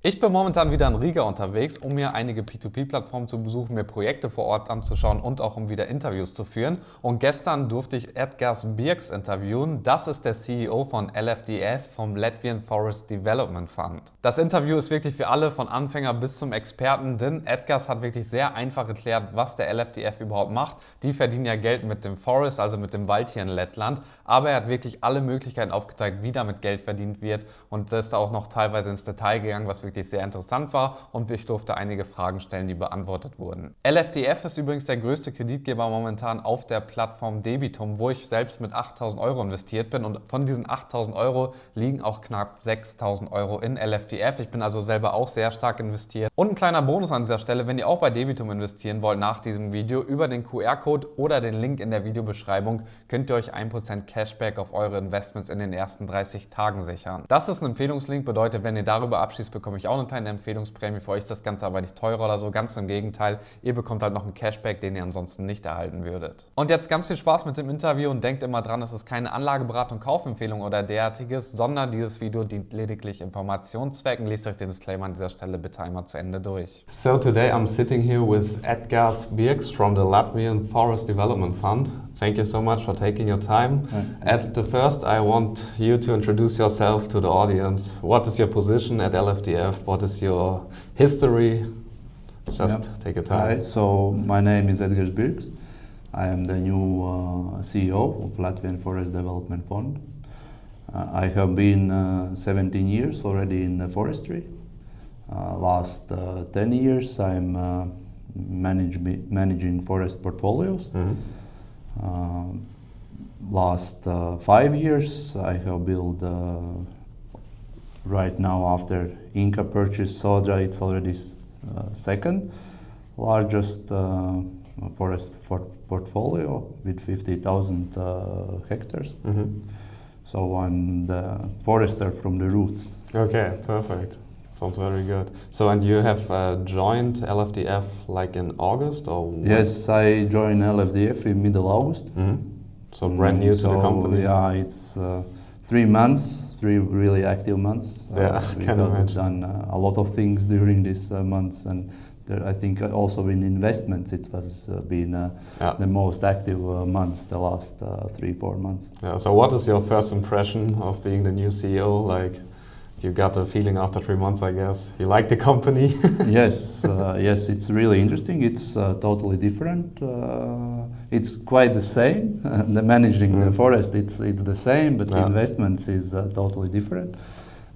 Ich bin momentan wieder in Riga unterwegs, um mir einige P2P-Plattformen zu besuchen, mir Projekte vor Ort anzuschauen und auch um wieder Interviews zu führen. Und gestern durfte ich Edgars Birks interviewen. Das ist der CEO von LFDF, vom Latvian Forest Development Fund. Das Interview ist wirklich für alle, von Anfänger bis zum Experten, denn Edgars hat wirklich sehr einfach erklärt, was der LFDF überhaupt macht. Die verdienen ja Geld mit dem Forest, also mit dem Wald hier in Lettland, aber er hat wirklich alle Möglichkeiten aufgezeigt, wie damit Geld verdient wird und ist da auch noch teilweise ins Detail gegangen, was wirklich sehr interessant war, und ich durfte einige Fragen stellen, die beantwortet wurden. LFDF ist übrigens der größte Kreditgeber momentan auf der Plattform Debitum, wo ich selbst mit 8.000 Euro investiert bin, und von diesen 8.000 Euro liegen auch knapp 6.000 Euro in LFDF. Ich bin also selber auch sehr stark investiert. Und ein kleiner Bonus an dieser Stelle: Wenn ihr auch bei Debitum investieren wollt nach diesem Video, über den QR-Code oder den Link in der Videobeschreibung könnt ihr euch 1% Cashback auf eure Investments in den ersten 30 Tagen sichern. Das ist ein Empfehlungslink, bedeutet, wenn ihr darüber abschließt, bekomme ich auch eine kleine Empfehlungsprämie. Für euch ist das Ganze aber nicht teurer oder so, ganz im Gegenteil. Ihr bekommt halt noch einen Cashback, den ihr ansonsten nicht erhalten würdet. Und jetzt ganz viel Spaß mit dem Interview und denkt immer dran, es ist keine Anlageberatung, Kaufempfehlung oder derartiges, sondern dieses Video dient lediglich Informationszwecken. Lest euch den Disclaimer an dieser Stelle bitte einmal zu Ende durch. So today I'm sitting here with Edgars Birks from the Latvian Forest Development Fund. Thank you so much for taking your time. At the first, I want you to introduce yourself to the audience. What is your position at LFDF? What is your history? Just take your time. Hi, so my name is Edgars Birks. I am the new CEO of Latvian Forest Development Fund. I have been 17 years already in the forestry. Last 10 years I'm managing forest portfolios. Last 5 years I have built, right now after Inca purchased Sodra, it's already second largest forest portfolio with 50,000 hectares. So I'm the forester from the roots. Okay, perfect. Sounds very good. So, and you have joined LFDF like in August or when? Yes, I joined LFDF in middle August. So brand new to the company. Yeah, it's 3 months, 3 really active months. Yeah, we can have imagine. done a lot of things during these months, and I think also in investments it was been the most active months, the last 3-4 months. Yeah. So, what is your first impression of being the new CEO? Like, you got a feeling after 3 months, I guess. You like the company? Yes, yes, it's really interesting. It's totally different. It's quite the same. The managing the forest, it's the same, but the investments is totally different.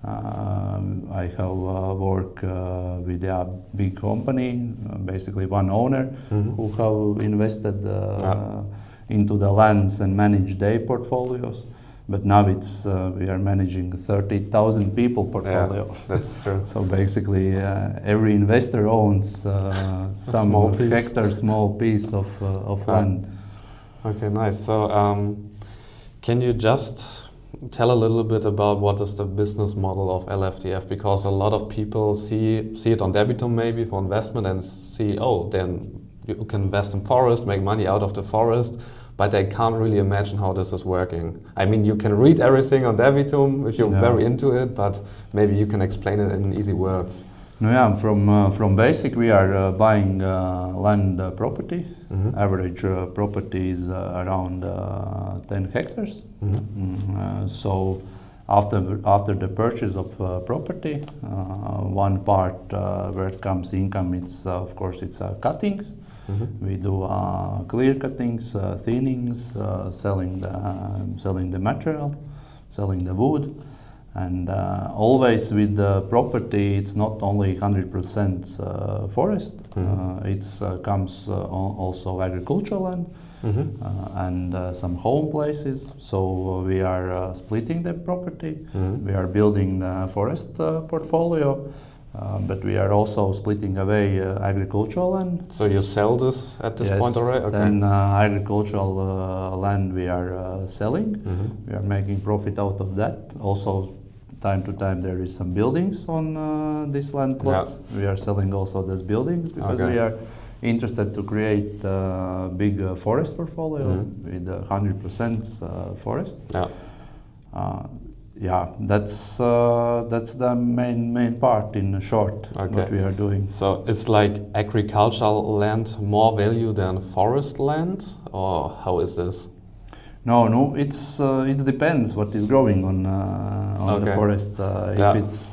I have worked with a big company, basically one owner, who have invested into the lands and manage their portfolios. But now it's we are managing 30,000 people portfolio. Yeah, that's true. So basically, every investor owns some small piece of land. Okay, nice. So, can you just tell a little bit about what is the business model of LFDF? Because a lot of people see it on Debitum maybe for investment and see, oh, then you can invest in forest, make money out of the forest, but they can't really imagine how this is working. I mean, you can read everything on Debitum if you're very into it, but maybe you can explain it in easy words. No, yeah, from basic we are buying land property. Average property is around 10 hectares. So after the purchase of property, one part where it comes income, it's of course it's cuttings. We do clear cuttings, thinnings, selling the material, selling the wood, and always with the property it's not only 100% forest. It comes also agricultural land and some home places. So we are splitting the property. We are building the forest portfolio. But we are also splitting away agricultural land. So you sell this at this point already? Okay. Then agricultural land we are selling. We are making profit out of that. Also, time to time there is some buildings on this land plots. We are selling also these buildings because we are interested to create a big forest portfolio with 100% forest. yeah, that's the main part in short Okay. what we are doing. So is like agricultural land more value than forest land, or how is this? No, it depends what is growing on the Okay. forest. Yeah. If it's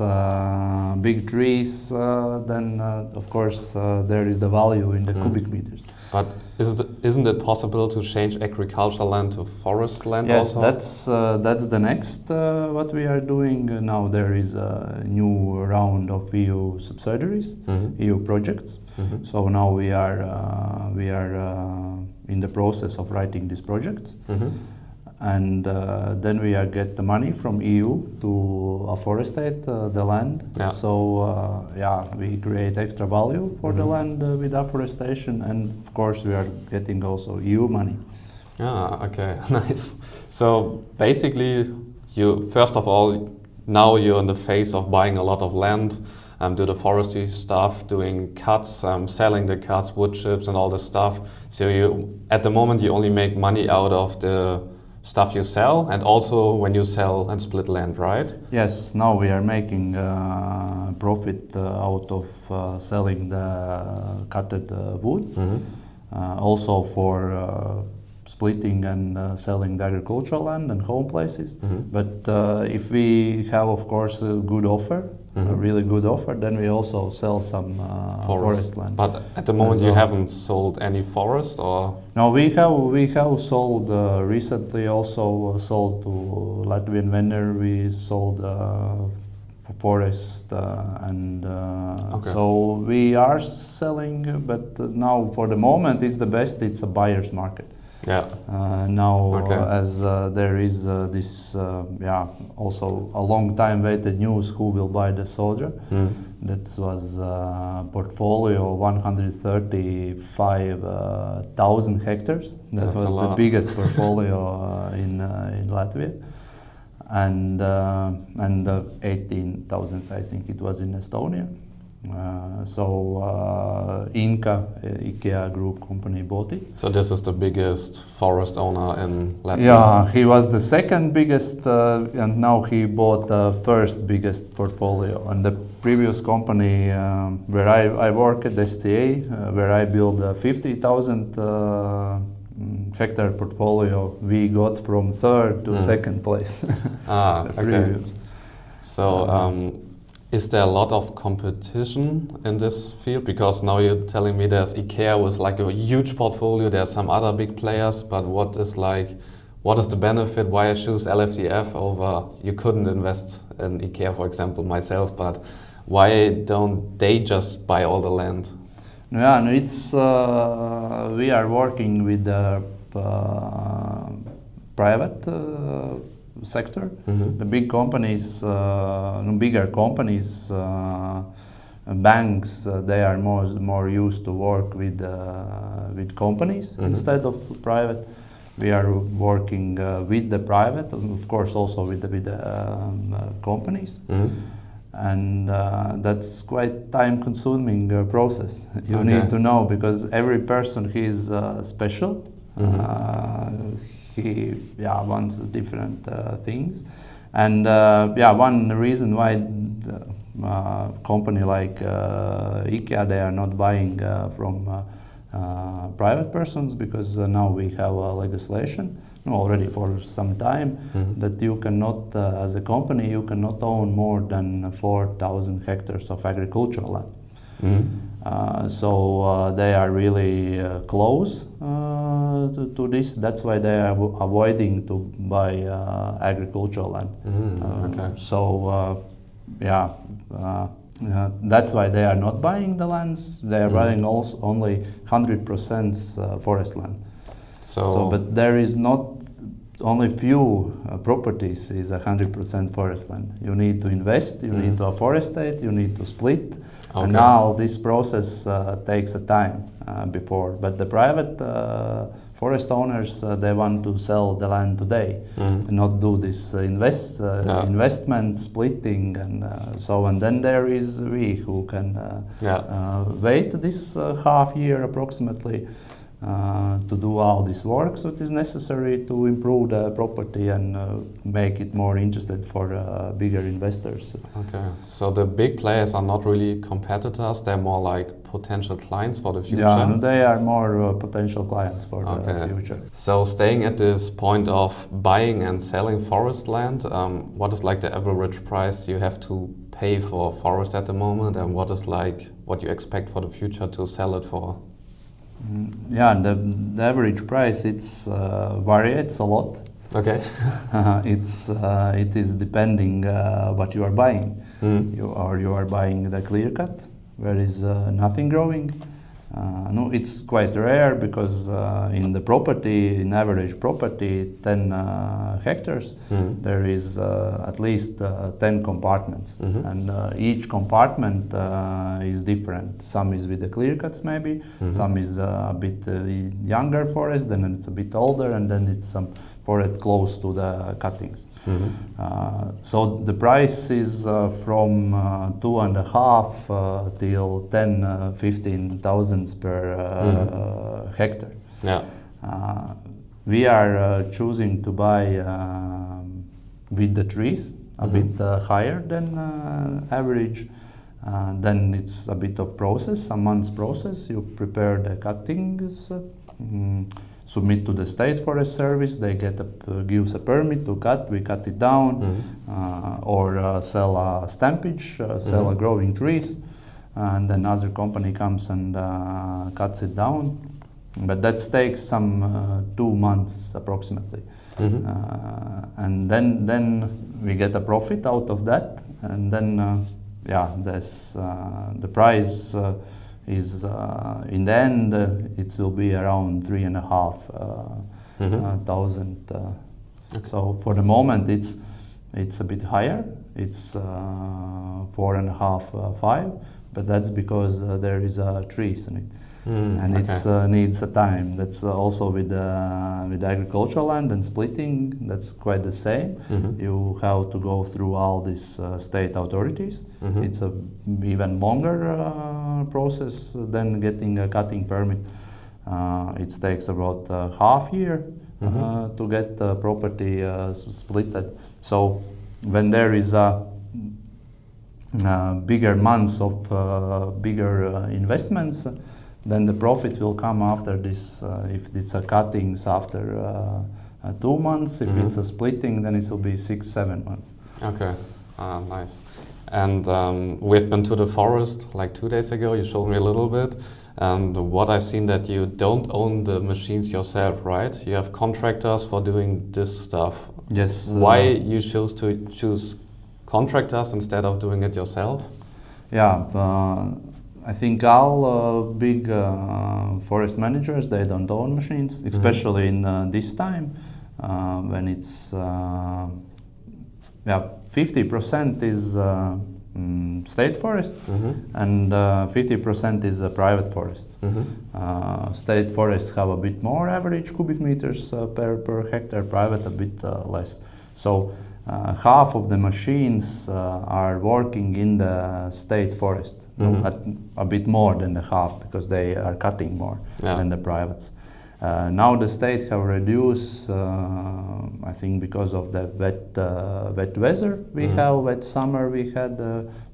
big trees, then of course there is the value in the cubic meters. But isn't it possible to change agricultural land to forest land Yes, also? that's the next what we are doing now. There is a new round of EU subsidiaries, EU projects. So now we are in the process of writing these projects, and then we are get the money from EU to afforestate the land. Yeah. So we create extra value for the land with afforestation, and of course we are getting also EU money. Ah, okay, nice. So basically, you first of all, now you're in the phase of buying a lot of land, do the forestry stuff, doing cuts, selling the cuts, wood chips, and all this stuff. So you, at the moment, you only make money out of the stuff you sell, and also when you sell and split land, right? Yes, now we are making profit out of selling the cutted wood. Also for splitting and selling the agricultural land and home places. But if we have, of course, a good offer, a really good offer, then we also sell some forest land. But at the moment, as you well. haven't sold any forest, or? No, we have sold recently. Also sold to Latvian vendor. We sold forest and Okay. so we are selling. But now for the moment, it's the best. It's a buyer's market. Yeah. Now, Okay. as there is this, also a long time waited news who will buy the soldier. That was portfolio 135,000 hectares. That That's a was the lot. biggest portfolio in Latvia, and 18,000, I think it was in Estonia. Inka, IKEA group company bought it. So this is the biggest forest owner in Latvia. Yeah, he was the second biggest, and now he bought the first biggest portfolio. And the previous company where I work at SCA, where I built a 50,000 hectare portfolio, we got from third to second place. Ah, The okay. previous. So, is there a lot of competition in this field? Because now you're telling me there's IKEA with like a huge portfolio, there's some other big players, but what is the benefit? Why I choose LFDF over, you couldn't invest in IKEA, for example, myself, but why don't they just buy all the land? Yeah, no, it's we are working with the private sector. The big companies, bigger companies, banks, they are more used to work with companies instead of private. We are working with the private, of course, also with the companies. And that's quite time-consuming process. You need to know, because every person he is special. He wants different things, and one reason why company like IKEA, they are not buying from private persons, because now we have a legislation already for some time that you cannot, as a company, you cannot own more than 4,000 hectares of agricultural land. So they are really close to this. That's why they are avoiding to buy agricultural land. That's why they are not buying the lands. They are buying also only 100% forest land. But there is not only few properties is 100% forest land. You need to invest, you need to afforestate, you need to split. And now this process takes a time before. But the private forest owners, they want to sell the land today and not do this investment, splitting, and so on. Then there is we who can wait this half year approximately to do all this work that is necessary to improve the property and make it more interested for bigger investors. Okay, so the big players are not really competitors, they're more like potential clients for the future? Yeah, they are more potential clients for the future. So staying at this point of buying and selling forest land, what is like the average price you have to pay for forest at the moment, and what is like what you expect for the future to sell it for? Yeah, the average price varies a lot. Okay. It is depending what you are buying. You are buying the clear cut, where is nothing growing. No, it's quite rare because in the property, in average property, 10 hectares, there is at least 10 compartments, and each compartment is different. Some is with the clear cuts maybe, some is a bit younger forest, then it's a bit older, and then it's some forest close to the cuttings. So the price is from 2.5 till 10-15,000 per hectare. Yeah. We are choosing to buy with the trees a bit higher than average. Then it's a bit of process, a month's process. You prepare the cuttings, submit to the State Forest Service. They gives a permit to cut. We cut it down, or sell a stampage, sell a growing trees, and then another company comes and cuts it down. But that takes some 2 months approximately, and then we get a profit out of that, and then the price. Is in the end it will be around 3,500. So for the moment it's a bit higher. It's 4.5, 5, but that's because there is trees in it, and it needs a time. That's also with agricultural land and splitting. That's quite the same. You have to go through all these state authorities. It's a even longer process than getting a cutting permit. It takes about half year to get the property splitted. So when there is bigger months of bigger investments, then the profit will come after this. If it's a cuttings after 2 months, if it's a splitting, then it will be 6-7 months. Okay, nice. And we've been to the forest like 2 days ago. You showed me a little bit. And what I've seen that you don't own the machines yourself, right? You have contractors for doing this stuff. Yes. Why you choose contractors instead of doing it yourself? Yeah, I think all big forest managers, they don't own machines, especially in this time when it's 50% is state forest and 50% is private forest. State forests have a bit more average cubic meters per hectare, private a bit less. So half of the machines are working in the state forest, a bit more than the half because they are cutting more than the privates. Now the state have reduced, I think because of the wet weather we have, wet summer we had.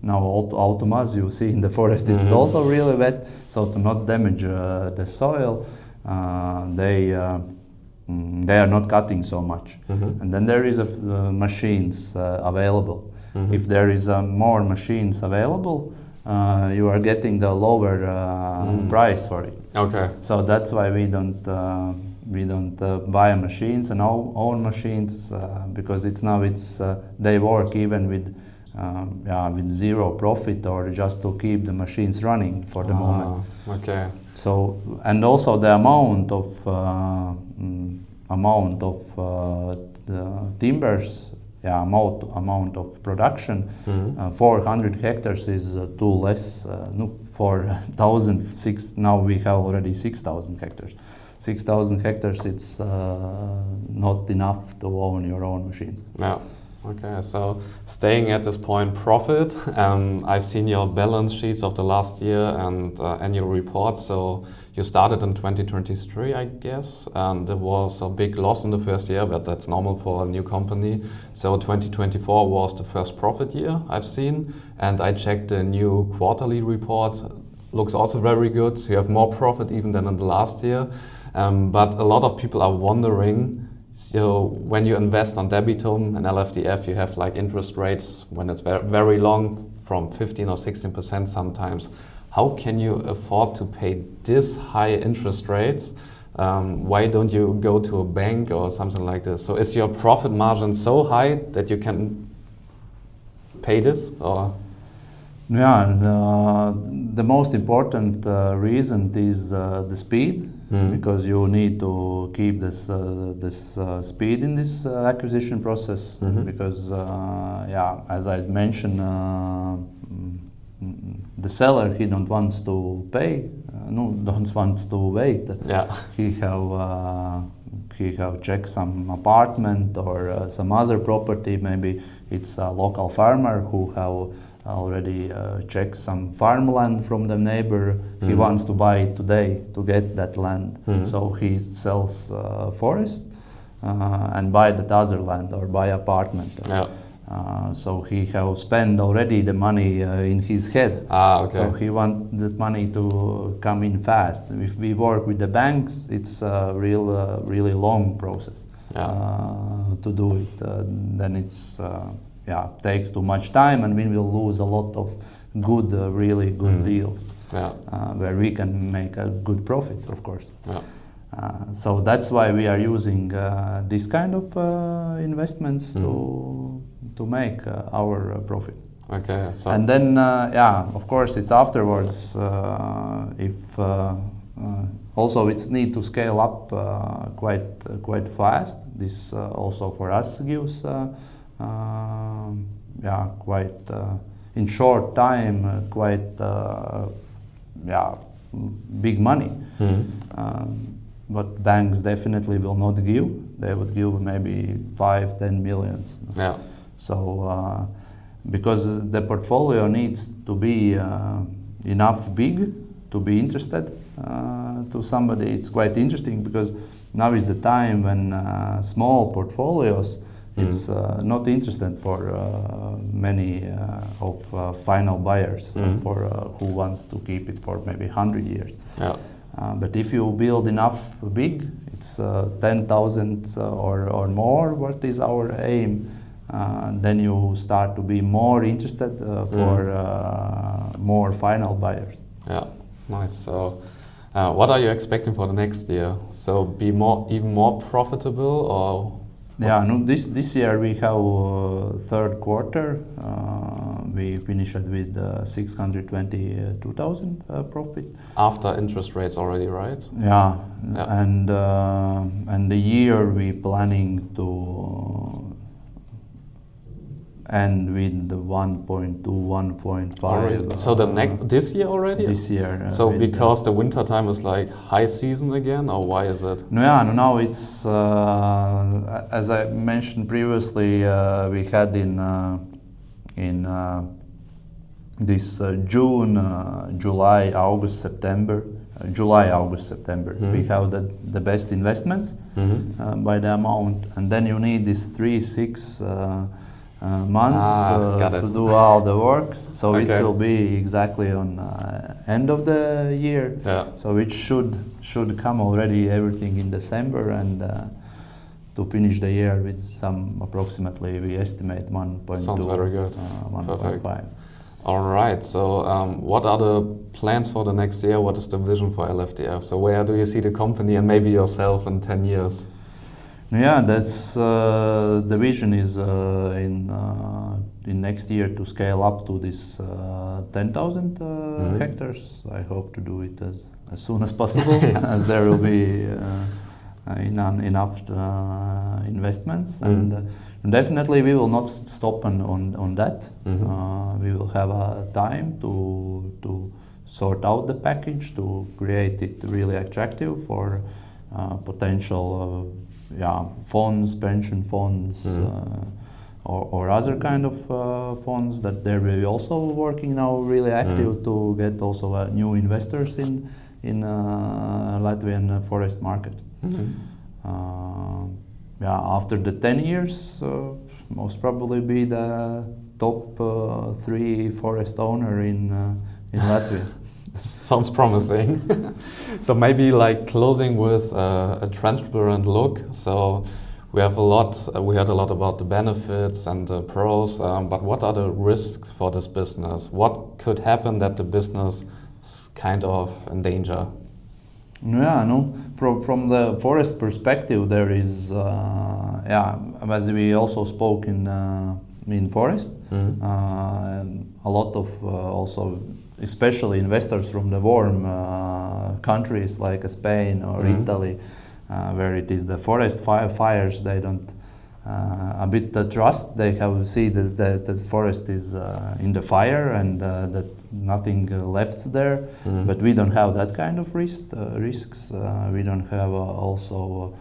Now autumn, as you see in the forest, is also really wet. So to not damage the soil, they are not cutting so much. And then there is machines available. If there is more machines available, you are getting the lower price for it. Okay. So that's why we don't buy machines and own machines because they work even with zero profit or just to keep the machines running for the moment. Okay. So and also the amount of timbers. Amount of production, 400 hectares is too less. For 1,006, now we have already 6,000 hectares. 6,000 hectares, it's not enough to own your own machines. Yeah. Okay, so staying at this point, profit. I've seen your balance sheets of the last year and annual reports. So you started in 2023, I guess, and there was a big loss in the first year, but that's normal for a new company. So 2024 was the first profit year I've seen, and I checked the new quarterly report. Looks also very good. You have more profit even than in the last year. But a lot of people are wondering, so when you invest on Debitum and LFDF, you have like interest rates when it's very, very long from 15 or 16% sometimes. How can you afford to pay this high interest rates? Why don't you go to a bank or something like this? So is your profit margin so high that you can pay this? Or? Yeah, the most important reason is the speed, because you need to keep this speed in this acquisition process. Because yeah, as I mentioned, the seller, he don't wants to pay, don't wants to wait. Yeah. He have checked some apartment or some other property. Maybe it's a local farmer who have already checked some farmland from the neighbor. He wants to buy it today to get that land. So he sells forest and buy that other land or buy apartment. Yeah. So he have spent already the money in his head. Okay. So he want that money to come in fast. If we work with the banks, it's a really long process to do it. Then it's takes too much time, and we will lose a lot of good, really good deals where we can make a good profit, of course. Yeah. So that's why we are using this kind of investments to make our profit. Okay. So And then, of course, it's afterwards. If also it's need to scale up quite fast. This also for us gives quite in short time quite big money. But banks definitely will not give. They would give maybe 5-10 millions. yeah. So because the portfolio needs to be enough big to be interested to somebody. It's quite interesting because now is the time when small portfolios it's not interested for many of final buyers for who wants to keep it for maybe 100 years. Yeah. But if you build enough big, it's 10,000 or more, what is our aim, then you start to be more interested for more final buyers. Yeah, nice. So what are you expecting for the next year? So be even more profitable, or? Yeah, no, this year we have third quarter. We finished with 622,000 profit. After interest rates already, right? Yeah. And the year we planning to end with the 1.2, 1.5. So this year already? This year. So because the winter time is like high season again, or why is it? No, it's as I mentioned previously, we had in this June, July, August, September. We have the best investments by the amount, and then you need this 3-6 months to do all the works. So it will be exactly on end of the year. Yeah. So it should come already everything in December, and to finish the year with some approximately we estimate 1.2. Sounds very good. 1.5. All right. So what are the plans for the next year? What is the vision for LFDF? So where do you see the company and maybe yourself in 10 years? Yeah, that's the vision is in next year to scale up to this 10,000 hectares. I hope to do it as soon as possible, as there will be enough investments, and definitely we will not stop on that. We will have a time to sort out the package to create it really attractive for potential. Funds, pension funds, or other kind of funds that they're really also working now really active to get also new investors in Latvian forest market. After the 10 years, most probably be the top 3 forest owner in Latvia. Sounds promising. So maybe like closing with a transparent look. So we heard a lot about the benefits and the pros, but what are the risks for this business? What could happen that the business is kind of in danger? From the forest perspective, there is, as we also spoke in forest, a lot of also, especially investors from the warm countries like Spain or Italy, where it is the forest fires, they don't a bit trust. They have see that the forest is in the fire and that nothing left there. But we don't have that kind of risks. We don't have also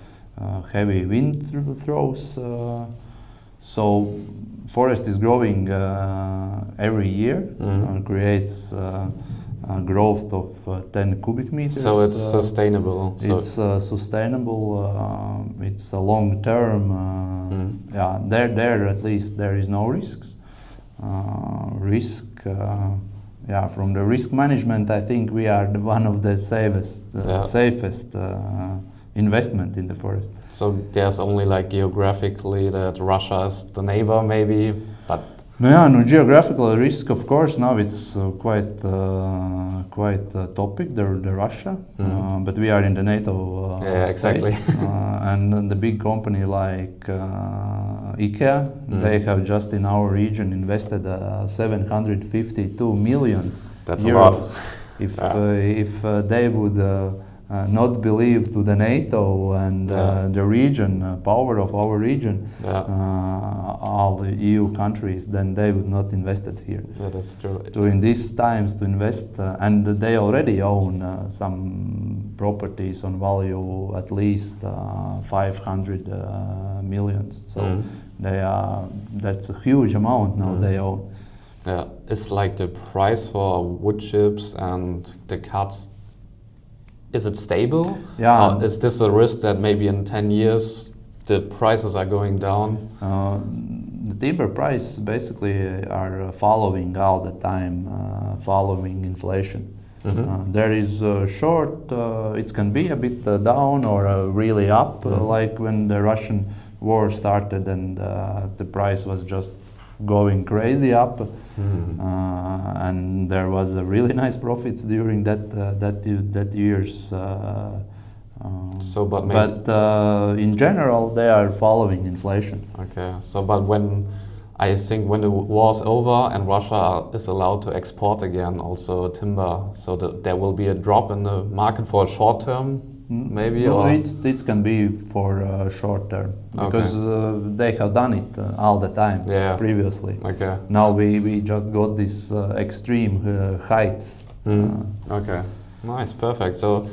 heavy wind throws. So forest is growing every year and creates growth of 10 cubic meters. So it's sustainable. It's sustainable. It's a long term. There at least there is no risks. From the risk management, I think we are one of the safest investment in the forest. So there's only like geographically that Russia is the neighbor maybe, but geographical risk, of course, now it's quite a topic, the Russia, but we are in the NATO exactly. state, and the big company like IKEA, they have just in our region invested 752 million That's euros. A lot. If they would not believe to the NATO and the region, power of our region, all the EU countries, then they would not invest it here. Yeah, that's true. In these times to invest, and they already own some properties on value at least 500 millions. So that's a huge amount now they own. Yeah, it's like the price for wood chips and the cuts. Is it stable? Yeah. Or is this a risk that maybe in 10 years the prices are going down? The timber prices basically are following all the time, following inflation. There is a short, it can be a bit down or really up, like when the Russian war started and the price was just going crazy up, and there was a really nice profits during that years. But in general, they are following inflation. Okay. So, but when the war's over and Russia is allowed to export again, also timber, so there will be a drop in the market for a short term. Maybe it can be for short term because they have done it all the time previously. Okay. Now we just got these extreme heights. Okay, nice, perfect. So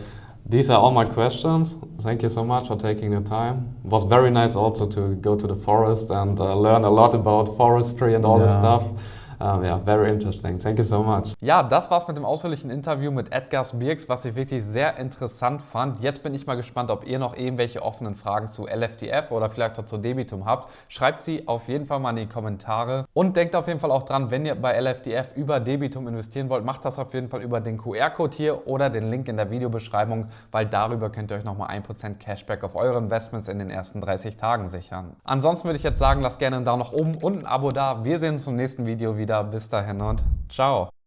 these are all my questions. Thank you so much for taking the time. It was very nice also to go to the forest and learn a lot about forestry and all this stuff. Very interesting. Thank you so much. Ja, das war's mit dem ausführlichen Interview mit Edgars Birks, was ich wirklich sehr interessant fand. Jetzt bin ich mal gespannt, ob ihr noch irgendwelche offenen Fragen zu LFDF oder vielleicht auch zu Debitum habt. Schreibt sie auf jeden Fall mal in die Kommentare. Und denkt auf jeden Fall auch dran, wenn ihr bei LFDF über Debitum investieren wollt, macht das auf jeden Fall über den QR-Code hier oder den Link in der Videobeschreibung, weil darüber könnt ihr euch nochmal 1% Cashback auf eure Investments in den ersten 30 Tagen sichern. Ansonsten würde ich jetzt sagen, lasst gerne einen Daumen nach oben und ein Abo da. Wir sehen uns im nächsten Video wieder. Bis dahin und ciao.